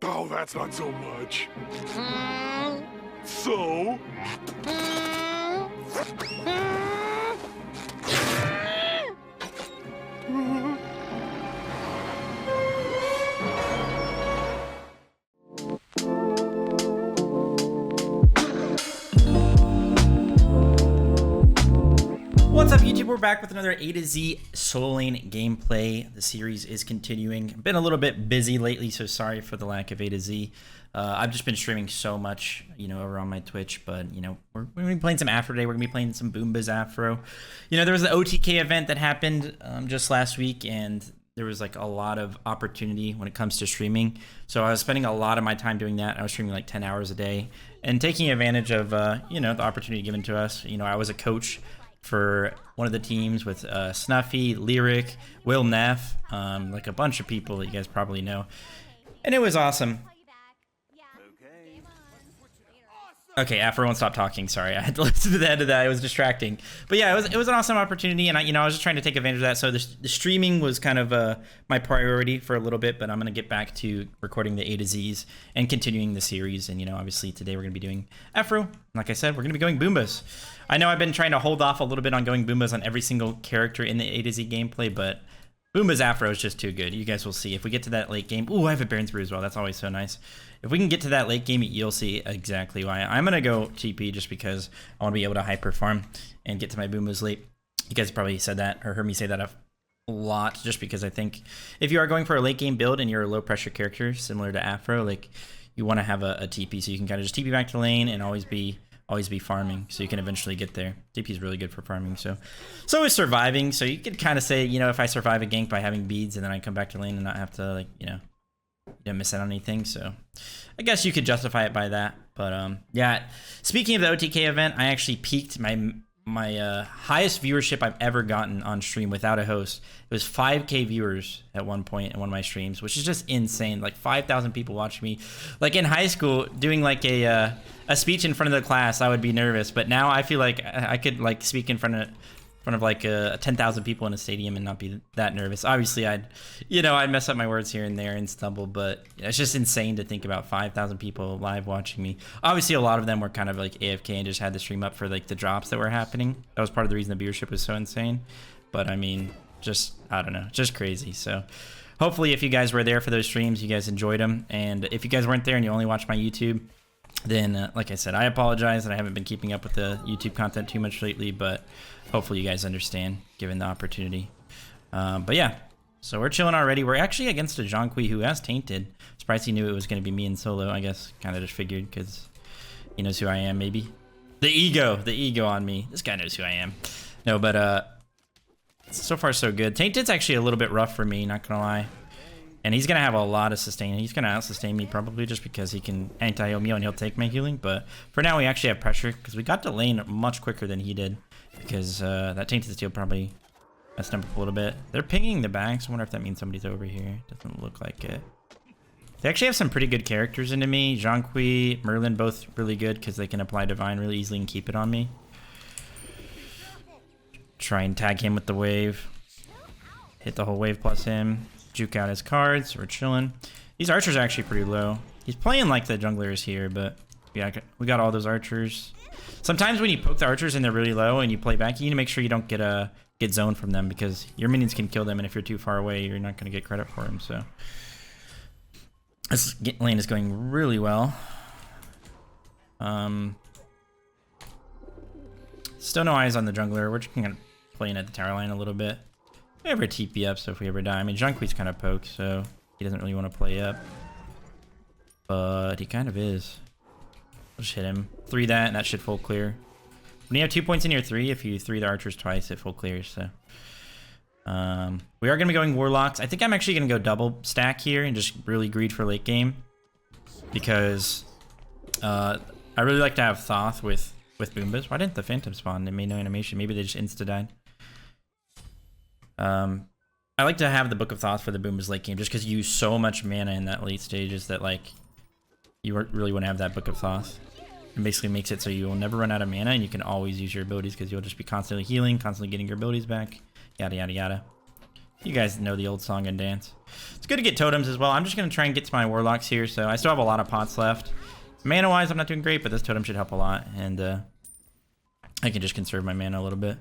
Oh, that's not so much. So? What's up, YouTube? We're back with another A to Z solo lane gameplay. The series is continuing. Been a little bit busy lately, so sorry for the lack of A to Z. I've just been streaming so much, over on my Twitch, but, we're going to be playing some Aphrodite. We're going to be playing some Boomba's Afro. There was the OTK event that happened just last week, and there was like a lot of opportunity when it comes to streaming. So I was spending a lot of my time doing that. I was streaming like 10 hours a day and taking advantage of, the opportunity given to us. I was a coach for one of the teams with Snuffy, Lyric, Will Neff, like a bunch of people that you guys probably know. And it was awesome. Okay, Afro won't stop talking. Sorry, I had to listen to the end of that. It was distracting. But yeah, it was an awesome opportunity, and I was just trying to take advantage of that. So the streaming was kind of my priority for a little bit, but I'm going to get back to recording the A to Zs and continuing the series. And, obviously today we're going to be doing Afro. Like I said, we're going to be going Boombas. I know I've been trying to hold off a little bit on going Boombas on every single character in the A to Z gameplay, but Boomba's Afro is just too good. You guys will see. If we get to that late game... Ooh, I have a Baron's Brew as well. That's always so nice. If we can get to that late game, you'll see exactly why. I'm going to go TP just because I want to be able to hyper farm and get to my Boombas late. You guys probably said that or heard me say that a lot, just because I think if you are going for a late game build and you're a low pressure character similar to Afro, like, you want to have a TP so you can kind of just TP back to lane and always be farming, so you can eventually get there. TP is really good for farming, so is surviving. So you could kind of say, if I survive a gank by having beads and then I come back to lane and not have to, like, don't miss out on anything. So I guess you could justify it by that. But yeah, speaking of the OTK event, I actually peaked my highest viewership I've ever gotten on stream without a host. It was 5K viewers at one point in one of my streams, which is just insane. Like 5,000 people watching me. Like in high school, doing like a speech in front of the class, I would be nervous. But now I feel like I could like speak in front of like 10,000 people in a stadium and not be that nervous. Obviously, I'd mess up my words here and there and stumble, but it's just insane to think about 5,000 people live watching me. Obviously, a lot of them were kind of like AFK and just had the stream up for like the drops that were happening. That was part of the reason the viewership was so insane. But I mean, I don't know, just crazy. So hopefully if you guys were there for those streams, you guys enjoyed them. And if you guys weren't there and you only watched my YouTube, then like I said, I apologize that I haven't been keeping up with the YouTube content too much lately, but hopefully you guys understand given the opportunity. But yeah, so we're chilling already. We're actually against a Jonqui who has Tainted. Surprised he knew it was going to be me in solo. I guess kind of just figured because he knows who I am, maybe. The ego on me. This guy knows who I am. No, but so far so good. Tainted's actually a little bit rough for me, not gonna lie. And he's going to have a lot of sustain. He's going to out-sustain me probably just because he can anti-heal me and he'll take my healing. But for now, we actually have pressure because we got to lane much quicker than he did. Because that Tainted Steel probably messed him up a little bit. They're pinging the back, so I wonder if that means somebody's over here. Doesn't look like it. They actually have some pretty good characters into me. Jonqui, Merlin, both really good because they can apply Divine really easily and keep it on me. Try and tag him with the wave. Hit the whole wave plus him. Juke out his cards. We're chilling. These archers are actually pretty low. He's playing like the junglers here, but yeah, we got all those archers. Sometimes when you poke the archers and they're really low and you play back, you need to make sure you don't get zoned from them because your minions can kill them, and if you're too far away, you're not going to get credit for them. So this lane is going really well. Still no eyes on the jungler. We're just going to play in at the tower line a little bit. We have our TP up, so if we ever die, I mean, Jonqui's kind of poked, so he doesn't really want to play up. But he kind of is. We'll just hit him. 3 that, and that should full clear. When you have 2 points in your 3, if you 3 the archers twice, it full clears, so. We are going to be going Warlocks. I think I'm actually going to go double stack here and just really greed for late game. Because I really like to have Thoth with Boombas. Why didn't the Phantom spawn? They made no animation. Maybe they just insta-died. I like to have the Book of Thoth for the Boombas late game just because you use so much mana in that late stages that like you really want to have that Book of Thoth. It basically makes it so you will never run out of mana and you can always use your abilities because you'll just be constantly healing, constantly getting your abilities back, yada yada yada. You guys know the old song and dance. It's good to get totems as well. I'm just going to try and get to my warlocks here. So I still have a lot of pots left. Mana-wise, I'm not doing great, but this totem should help a lot. And I can just conserve my mana a little bit.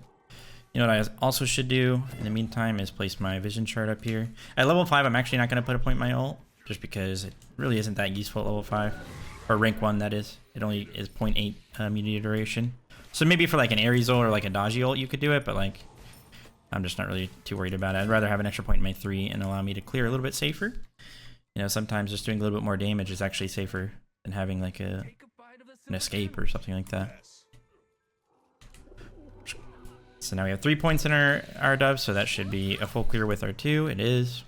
You know what I also should do in the meantime is place my vision chart up here. At level 5, I'm actually not going to put a point in my ult, just because it really isn't that useful at level 5. Or rank 1, that is. It only is 0.8 immunity duration. So maybe for like an Ares ult or like a dodgy ult, you could do it, but like, I'm just not really too worried about it. I'd rather have an extra point in my 3 and allow me to clear a little bit safer. You know, sometimes just doing a little bit more damage is actually safer than having like an escape or something like that. So now we have 3 points in our dove, so that should be a full clear with our 2. It is.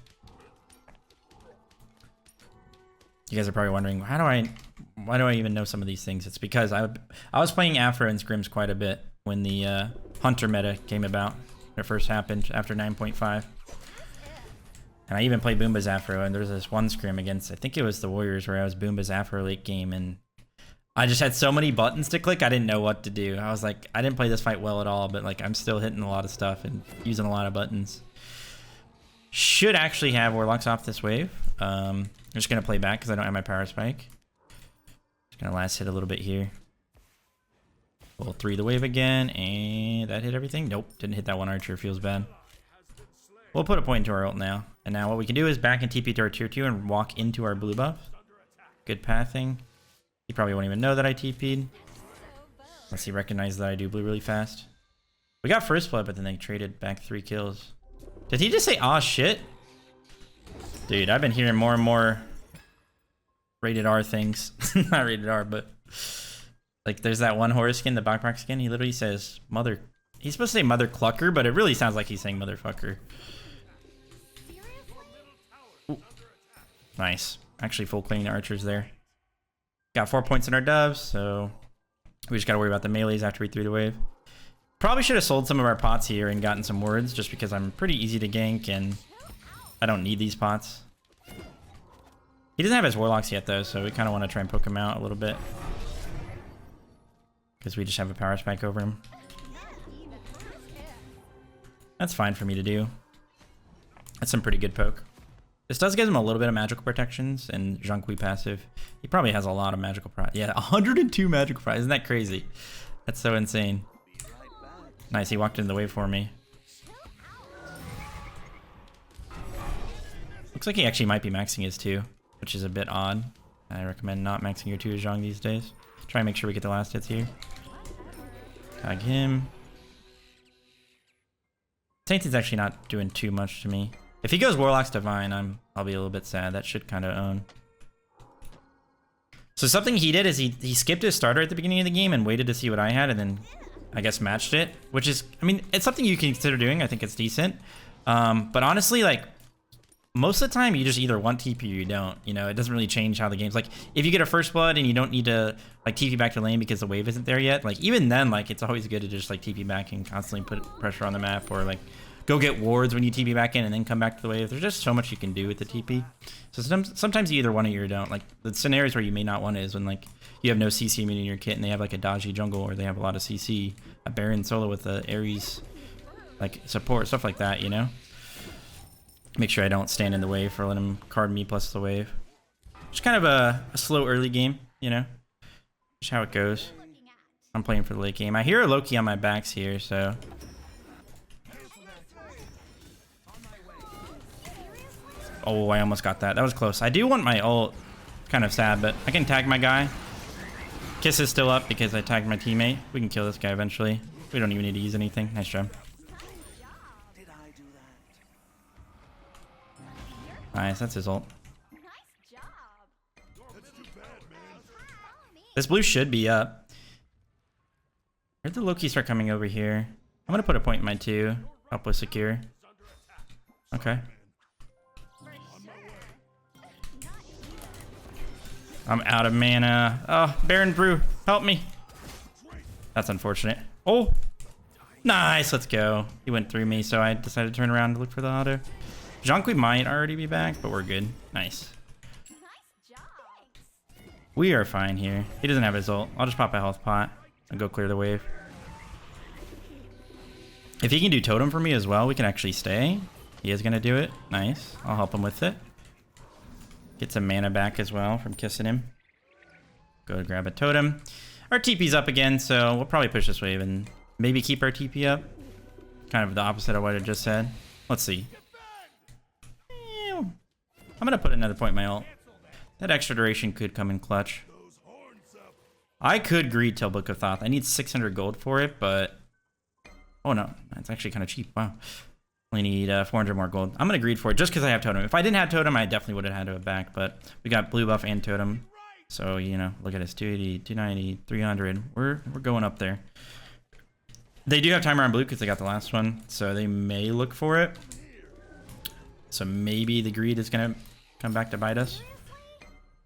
You guys are probably wondering, why do I even know some of these things? It's because I was playing Aphro and Scrims quite a bit when the Hunter meta came about. It first happened after 9.5. And I even played Boomba's Aphro, and there was this one scrim against, I think it was the Warriors, where I was Boomba's Aphro late game, and I just had so many buttons to click, I didn't know what to do. I was like, I didn't play this fight well at all, but like I'm still hitting a lot of stuff and using a lot of buttons. Should actually have Warlocks off this wave. I'm just going to play back because I don't have my power spike. Just going to last hit a little bit here. We'll 3 the wave again, and that hit everything. Nope, didn't hit that one archer, feels bad. We'll put a point into our ult now. And now what we can do is back and TP to our tier 2 and walk into our blue buff. Good pathing. He probably won't even know that I TP'd. Unless he recognized that I do blue really fast. We got first blood, but then they traded back 3 kills. Did he just say, aw, shit? Dude, I've been hearing more and more rated R things. Not rated R, but like there's that one horror skin, the backpack skin. He literally says mother. He's supposed to say mother clucker, but it really sounds like he's saying motherfucker. Ooh. Nice. Actually full cleaning the archers there. Got 4 points in our doves, so we just gotta worry about the melees after we 3 the wave. Probably should have sold some of our pots here and gotten some wards, just because I'm pretty easy to gank and I don't need these pots. He doesn't have his warlocks yet though, so we kind of want to try and poke him out a little bit. Because we just have a power spike over him. That's fine for me to do. That's some pretty good poke. This does give him a little bit of magical protections and Zhonghui passive. He probably has a lot of magical pride. Yeah, 102 magical pride. Isn't that crazy? That's so insane. Nice, he walked in the wave for me. Looks like he actually might be maxing his 2, which is a bit odd. I recommend not maxing your 2 Zhong these days. Try and make sure we get the last hits here. Tag him. Tainted's actually not doing too much to me. If he goes Warlock's Divine, I'll be a little bit sad. That should kind of own. So something he did is he skipped his starter at the beginning of the game and waited to see what I had and then I guess matched it, which is, I mean, it's something you can consider doing. I think it's decent. But honestly, like, most of the time you just either want TP or you don't. You know, it doesn't really change how the game's like. If you get a first blood and you don't need to like TP back to lane because the wave isn't there yet, like even then, like it's always good to just like TP back and constantly put pressure on the map, or like go get wards when you TP back in and then come back to the wave. There's just so much you can do with the TP. So sometimes you either want it or you don't. Like the scenarios where you may not want it is when like you have no CC immunity in your kit and they have like a dodgy jungle, or they have a lot of CC, a Baron solo with the Ares like support, stuff like that, you know? Make sure I don't stand in the way for letting him card me plus the wave. Just kind of a slow early game, you know? Just how it goes. I'm playing for the late game. I hear a Loki on my backs here, so... Oh, I almost got that. That was close. I do want my ult. Kind of sad, but I can tag my guy. Kiss is still up because I tagged my teammate. We can kill this guy eventually. We don't even need to use anything. Nice job. Nice, that's his ult. This blue should be up. Where'd the Loki start coming over here? I'm gonna put a point in my 2. Help with secure. Okay. I'm out of mana. Oh, Baron Brew, help me. That's unfortunate. Oh, nice, let's go. He went through me, so I decided to turn around to look for the auto. Zhonghui might already be back, but we're good. Nice. We are fine here. He doesn't have his ult. I'll just pop a health pot and go clear the wave. If he can do totem for me as well, we can actually stay. He is gonna do it. Nice. I'll help him with it. Get some mana back as well from kissing him. Go grab a totem. Our TP's up again, so we'll probably push this wave and maybe keep our TP up. Kind of the opposite of what I just said. Let's see. I'm gonna put another point in my ult. That extra duration could come in clutch. I could greed till Book of Thoth. I need 600 gold for it, but... Oh no, that's actually kind of cheap. Wow. Only need 400 more gold. I'm gonna greed for it just because I have totem. If I didn't have totem, I definitely would have had to have back, but we got blue buff and totem. So, you know, look at us, 280, 290, 300. We're going up there. They do have timer on blue because they got the last one, so they may look for it. So maybe the greed is gonna come back to bite us.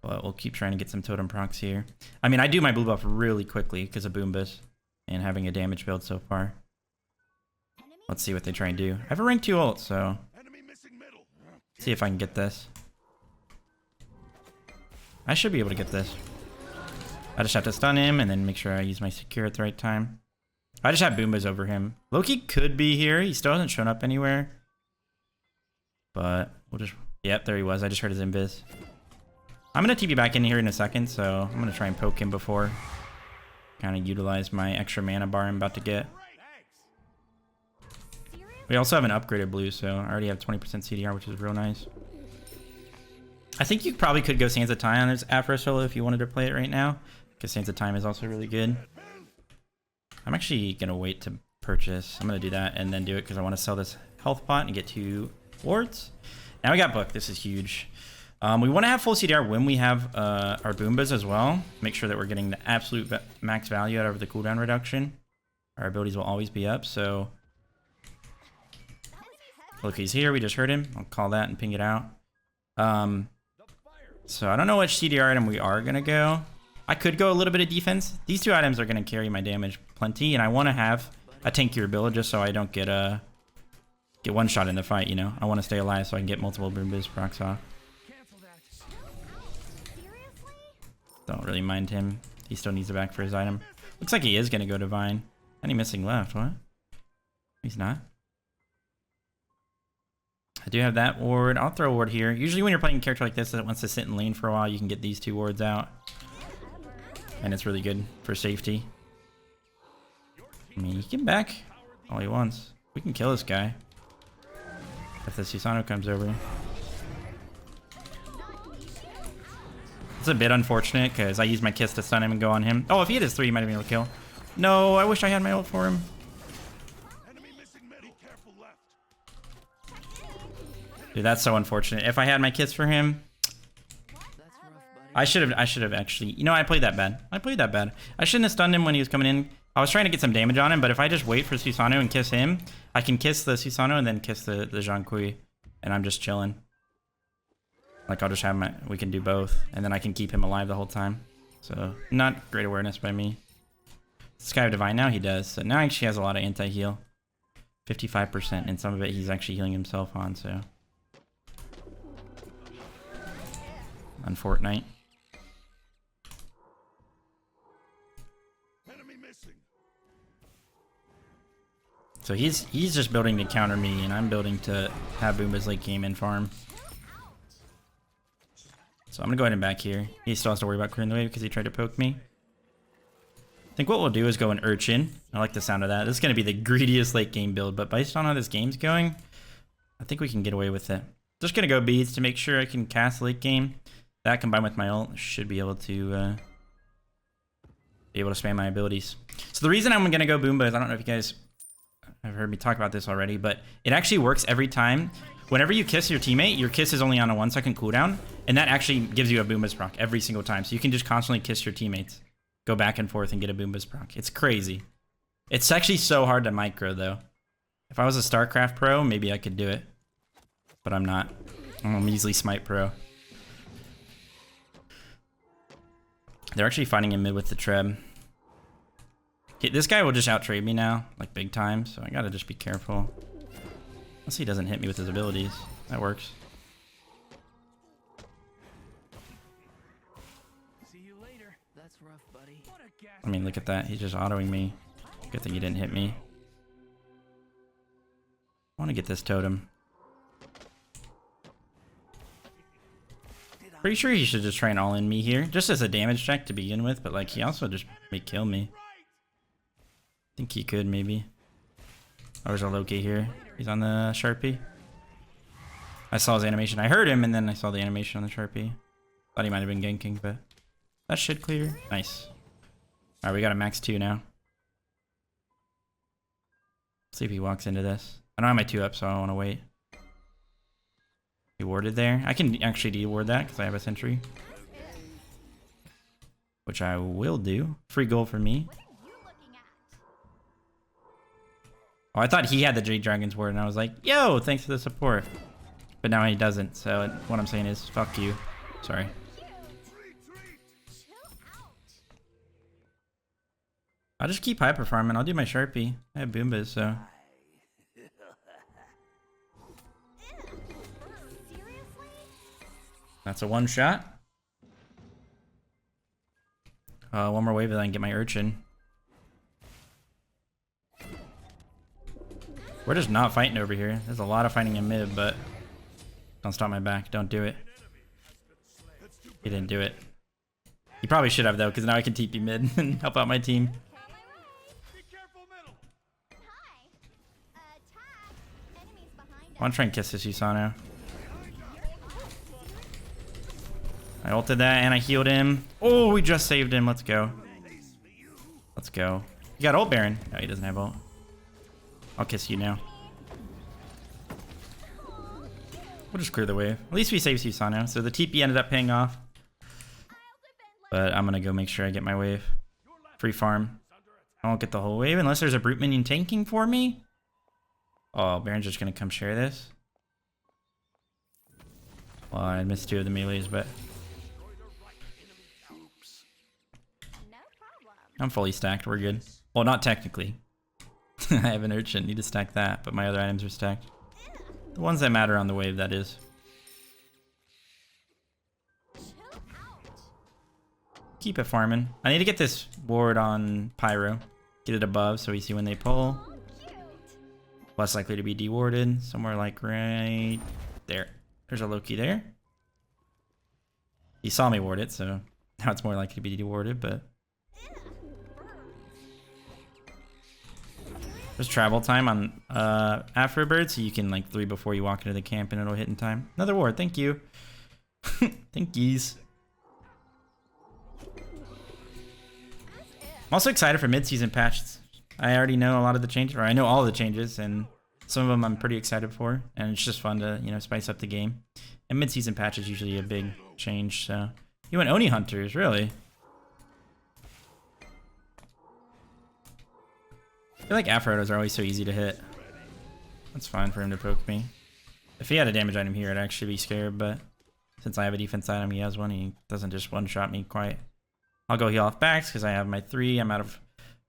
But we'll keep trying to get some totem procs here. I mean, I do my blue buff really quickly because of Boombas and having a damage build so far. Let's see what they try and do. I have a rank 2 ult, so... See if I can get this. I should be able to get this. I just have to stun him and then make sure I use my secure at the right time. I just have Boombas over him. Loki could be here. He still hasn't shown up anywhere. But we'll just... Yep, there he was. I just heard his invis. I'm going to TP back in here in a second, so I'm going to try and poke him before. Kind of utilize my extra mana bar I'm about to get. We also have an upgraded blue, so I already have 20% CDR, which is real nice. I think you probably could go Sands of Time on this Afro solo if you wanted to play it right now, because Sands of Time is also really good. I'm actually going to wait to purchase. I'm going to do that and then do it because I want to sell this health pot and get 2 wards. Now we got Book. This is huge. We want to have full CDR when we have our Boombas as well. Make sure that we're getting the absolute max value out of the cooldown reduction. Our abilities will always be up, so... Look, he's here. We just heard him. I'll call that and ping it out. So I don't know which CDR item we are going to go. I could go a little bit of defense. These 2 items are going to carry my damage plenty, and I want to have a tankier build just so I don't get one shot in the fight, you know? I want to stay alive so I can get multiple Boombas procs off. Don't really mind him. He still needs it back for his item. Looks like he is going to go Divine. Any missing left? What? He's not. I do have that ward. I'll throw a ward here. Usually when you're playing a character like this that wants to sit in lane for a while, you can get these 2 wards out. And it's really good for safety. I mean, he can back all he wants. We can kill this guy. If the Susano comes over. It's a bit unfortunate because I used my kiss to stun him and go on him. Oh, if he hit his 3, he might have been able to kill. No, I wish I had my ult for him. Dude, that's so unfortunate. If I had my kiss for him, I should have actually, you know, I played that bad. I shouldn't have stunned him when he was coming in. I was trying to get some damage on him, but if I just wait for Susano and kiss him, I can kiss the Susano and then kiss the Zhang Kui, and I'm just chilling. Like, I'll just have we can do both, and then I can keep him alive the whole time. So, not great awareness by me. Does this guy have Divine now? He does. So now he actually has a lot of anti-heal. 55%, and some of it he's actually healing himself on, so. On Fortnite. So he's just building to counter me, and I'm building to have Boombas late game and farm. So I'm gonna go ahead and back here. He still has to worry about clearing the wave because he tried to poke me. I think what we'll do is go an Urchin. I like the sound of that. This is gonna be the greediest late game build, but based on how this game's going, I think we can get away with it. Just gonna go beads to make sure I can cast late game. That combined with my ult should be able to spam my abilities. So the reason I'm gonna go Boomba is I don't know if you guys have heard me talk about this already, but it actually works every time. Whenever you kiss your teammate, your kiss is only on a 1-second cooldown, and that actually gives you a Boomba's proc every single time. So you can just constantly kiss your teammates, go back and forth and get a Boomba's proc. It's crazy. It's actually so hard to micro though. If I was a StarCraft pro, maybe I could do it, but I'm not. I'm a measly Smite pro. They're actually fighting in mid with the Treb. Okay, this guy will just out-trade me now, like big time, so I gotta just be careful. Unless he doesn't hit me with his abilities. That works. See you later. That's rough, buddy. I mean, look at that. He's just autoing me. Good thing he didn't hit me. I want to get this totem. Pretty sure he should just try and all-in me here, just as a damage check to begin with, but like he also just may kill me. I think he could maybe. Oh, there's a Loki here. He's on the Sharpie. I saw his animation. I heard him, and then I saw the animation on the Sharpie. Thought he might have been ganking, but that should clear. Nice. Alright, we got a max 2 now. See if he walks into this. I don't have my 2 up, so I don't want to wait. He warded there. I can actually de-ward that because I have a sentry. Which I will do. Free goal for me. Oh, I thought he had the Jade Dragon's ward, and I was like, yo, thanks for the support. But now he doesn't, so what I'm saying is, fuck you. Sorry. I'll just keep hyper farming. I'll do my Sharpie. I have Boombas, so. That's a one shot. One more wave and I can get my Urchin. We're just not fighting over here. There's a lot of fighting in mid, but don't stop my back. Don't do it. He didn't do it. He probably should have though, because now I can TP mid and help out my team. I want to try and kiss this Usano. I ulted that and I healed him. Oh, we just saved him. Let's go. Let's go. You got ult, Baron. No, he doesn't have ult. I'll kiss you now. We'll just clear the wave. At least we saved Susano. So the TP ended up paying off. But I'm going to go make sure I get my wave. Free farm. I won't get the whole wave unless there's a brute minion tanking for me. Oh, Baron's just going to come share this. Well, I missed 2 of the melees, but I'm fully stacked. We're good. Well, not technically. I have an Urchin. Need to stack that, but my other items are stacked. The ones that matter on the wave, that is. Keep it farming. I need to get this ward on Pyro. Get it above so we see when they pull. Less likely to be dewarded. Somewhere like right there. There's a Loki there. He saw me ward it, so now it's more likely to be dewarded, but there's travel time on Aphrodite, so you can like 3 before you walk into the camp and it'll hit in time. Another ward, thank you. Thank yous. I'm also excited for mid-season patches. I already know a lot of the changes, or I know all of the changes, and some of them I'm pretty excited for, and it's just fun to, you know, spice up the game. And mid-season patch is usually a big change, so. You went Oni Hunters, really? I feel like Aphrodite are always so easy to hit. That's fine for him to poke me. If he had a damage item here, I'd actually be scared, but since I have a defense item, he has one, he doesn't just one-shot me quite. I'll go heal off backs because I have my 3. I'm out of,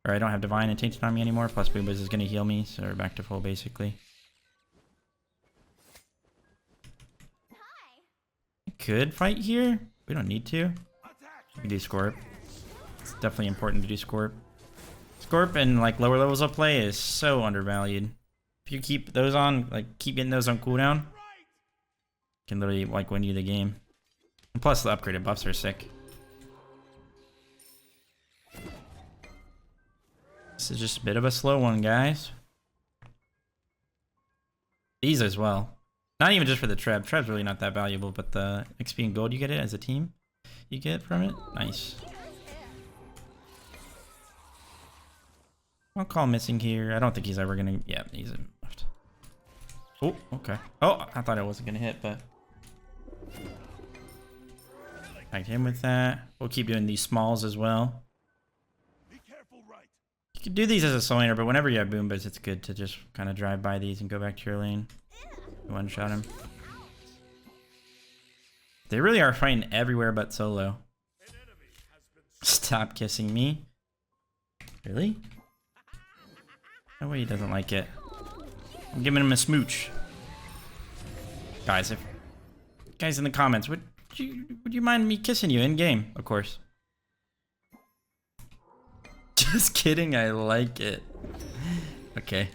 or I don't have Divine and Tainted on me anymore, plus Boombas is going to heal me, so we're back to full basically. I could fight here. We don't need to. We can do Scorp. It's definitely important to do Scorp. Scorp and like lower levels of play is so undervalued. If you keep those on, like keep getting those on cooldown, can literally like win you the game. And plus the upgraded buffs are sick. This is just a bit of a slow one, guys. These as well. Not even just for the Treb. Treb's really not that valuable, but the XP and gold you get it as a team, you get from it. Nice. I'll call missing here. I don't think he's ever gonna. Yeah, he's left. Oh, okay. Oh, I thought I wasn't gonna hit, but tagged him with that. We'll keep doing these smalls as well. You can do these as a soul laner, but whenever you have Boombas, it's good to just kind of drive by these and go back to your lane. One shot him. They really are fighting everywhere but solo. Stop kissing me. Really? No way he doesn't like it. I'm giving him a smooch. Guys, if guys in the comments, would you mind me kissing you in game? Of course. Just kidding, I like it. Okay.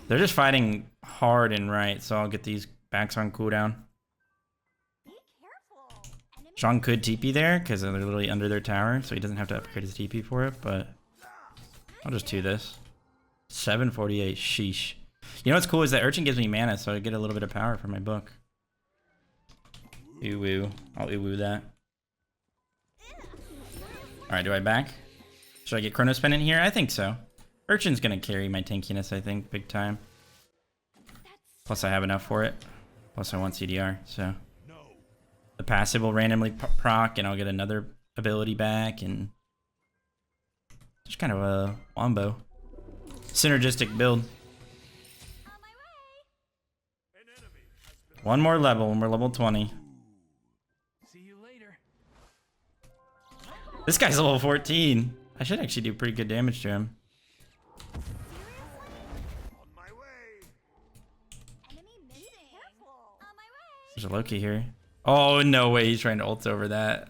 They're just fighting hard and right, so I'll get these backs on cooldown. Be careful. Zhang could TP there because they're literally under their tower, so he doesn't have to upgrade his TP for it, but I'll just do this. 748, sheesh. You know what's cool is that Urchin gives me mana, so I get a little bit of power for my book. Ooh woo. I'll ooh woo that. Alright, do I back? Should I get Chronos Pendant here? I think so. Urchin's gonna carry my tankiness, I think, big time. Plus I have enough for it. Plus I want CDR, so. The passive will randomly proc, and I'll get another ability back, and just kind of a wombo. Synergistic build. One more level, and we're level 20. See you later. This guy's level 14. I should actually do pretty good damage to him. There's a Loki here. Oh, no way he's trying to ult over that.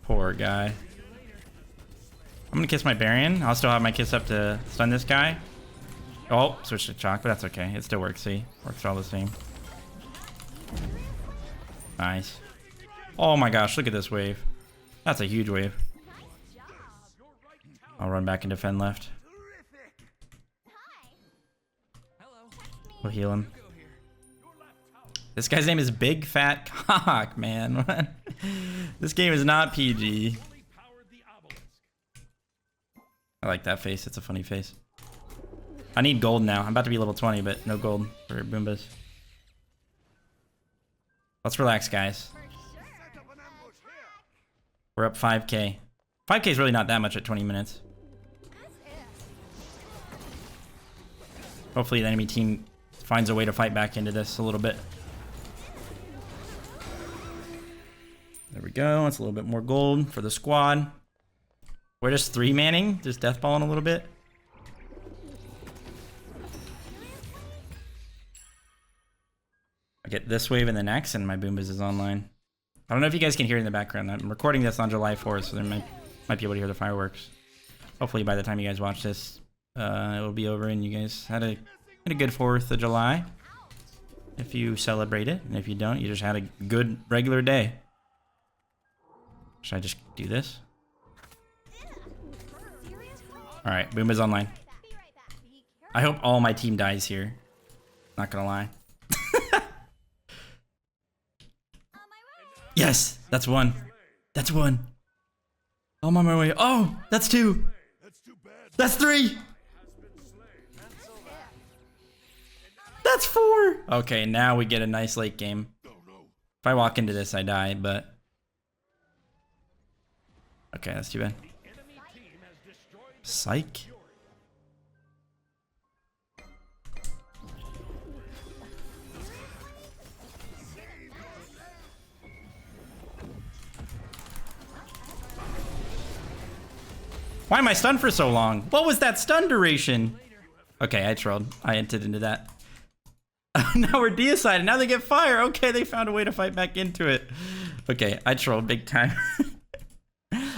Poor guy. I'm gonna kiss my Baron. I'll still have my kiss up to stun this guy. Oh, switch to Chalk, but that's okay. It still works, see? Works all the same. Nice. Oh my gosh, look at this wave. That's a huge wave. I'll run back and defend left. We'll heal him. This guy's name is Big Fat Cock, man. What? This game is not PG. I like that face. It's a funny face. I need gold now. I'm about to be level 20, but no gold for Boombas. Let's relax, guys. We're up 5k. 5k is really not that much at 20 minutes. Hopefully the enemy team finds a way to fight back into this a little bit. There we go. It's a little bit more gold for the squad. We're just 3-manning, just deathballing a little bit. I get this wave and the next, and my Boombas is online. I don't know if you guys can hear it in the background. I'm recording this on July 4th, so there might be able to hear the fireworks. Hopefully by the time you guys watch this, it will be over and you guys had a good 4th of July. If you celebrate it, and if you don't, you just had a good regular day. Should I just do this? Alright, Boomba's online. I hope all my team dies here. Not gonna lie. Yes! That's one. That's one. Oh, I'm on my way. Oh! That's two! That's three! That's four! Okay, now we get a nice late game. If I walk into this, I die, but... Okay, that's too bad. Psych. Why am I stunned for so long? What was that stun duration? Okay, I trolled. I entered into that. Now we're deicide. Now they get fire. Okay, they found a way to fight back into it. Okay, I trolled big time.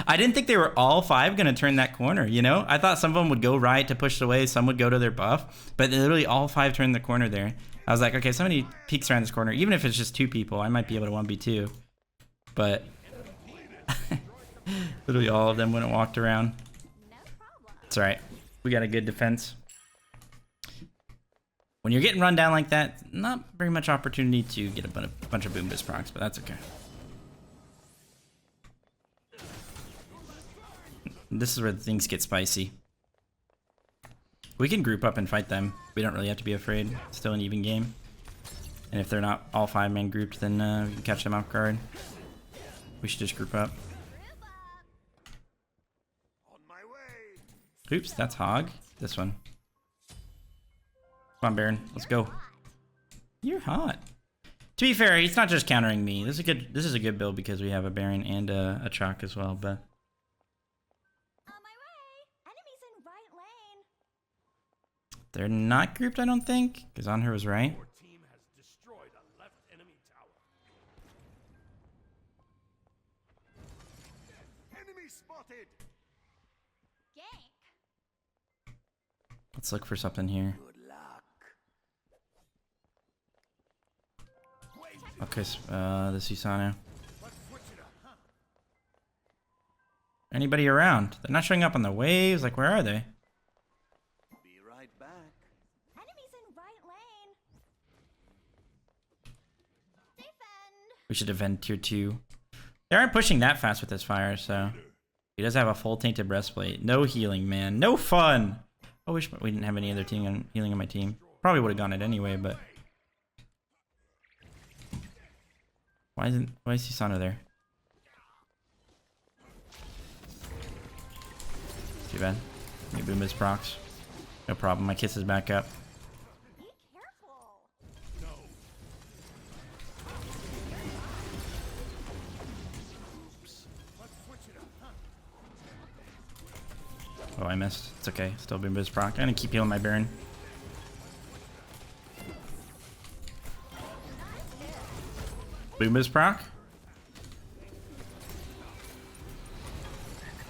I didn't think they were all 5 gonna turn that corner, you know? I thought some of them would go right to push away, some would go to their buff, but literally all 5 turned the corner there. I was like, okay, somebody peeks around this corner. Even if it's just 2 people, I might be able to 1v2. But literally all of them went and walked around. It's alright. We got a good defense. When you're getting run down like that, not very much opportunity to get a bunch of Boombas procs, but that's okay. This is where things get spicy. We can group up and fight them. We don't really have to be afraid. It's still an even game. And if they're not all 5-man grouped, then we can catch them off guard. We should just group up. Oops, that's Hog. This one. Come on, Baron. Let's go. You're hot. To be fair, he's not just countering me. This is a good build because we have a Baron and a Chalk as well, but... They're not grouped, I don't think, because Anhur was right. Let's look for something here. Okay, this Isano. Anybody around? They're not showing up on the waves. Like, where are they? Be right back. Enemies in right lane. Defend. We should defend tier 2. They aren't pushing that fast with this fire, so... He does have a full tainted breastplate. No healing, man. No fun! I wish we didn't have any other team healing on my team. Probably would have gone it anyway, but... Why is Susanoo there? Too bad. Let me boom his procs. No problem, my kiss is back up. Be careful. Oh, I missed. It's okay. Still boom his proc. I'm gonna keep healing my Baron. Boom his proc.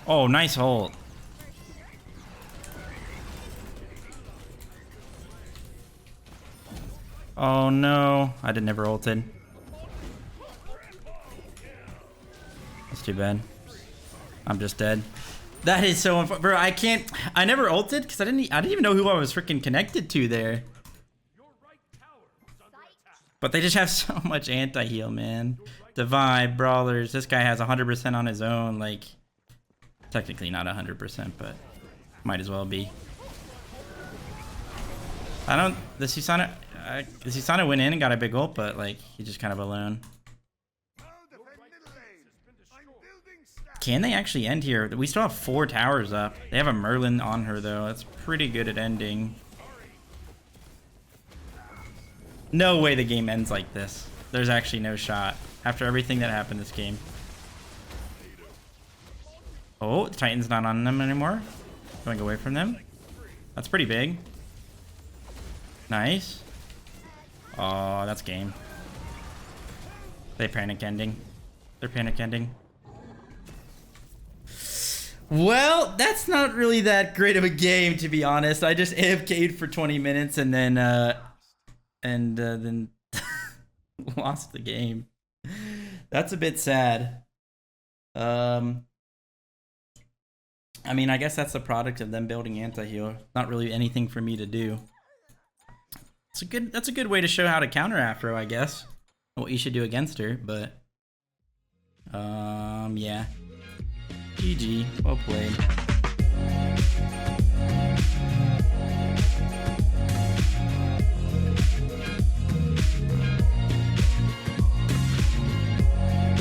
Oh, nice ult. Oh no, I did never ulted. That's too bad. I'm just dead. That is so unfair, bro. I never ulted because I didn't even know who I was freaking connected to there. But they just have so much anti-heal, man. Divide, Brawlers. This guy has 100% on his own. Like, technically not 100%, but might as well be. The Susanoo went in and got a big ult, but like, he's just kind of alone. Can they actually end here? We still have 4 towers up. They have a Merlin on her though. That's pretty good at ending. No way the game ends like this. There's actually no shot. After everything that happened this game. Oh, the Titan's not on them anymore. Going away from them. That's pretty big. Nice. Oh, that's game. They panic ending. They're panic ending. Well, that's not really that great of a game, to be honest. I just AFK'd for 20 minutes and then lost the game. That's a bit sad. I mean, I guess that's the product of them building anti-heal. Not really anything for me to do. That's a good way to show how to counter Afro, I guess. What you should do against her, but yeah. GG. Well played.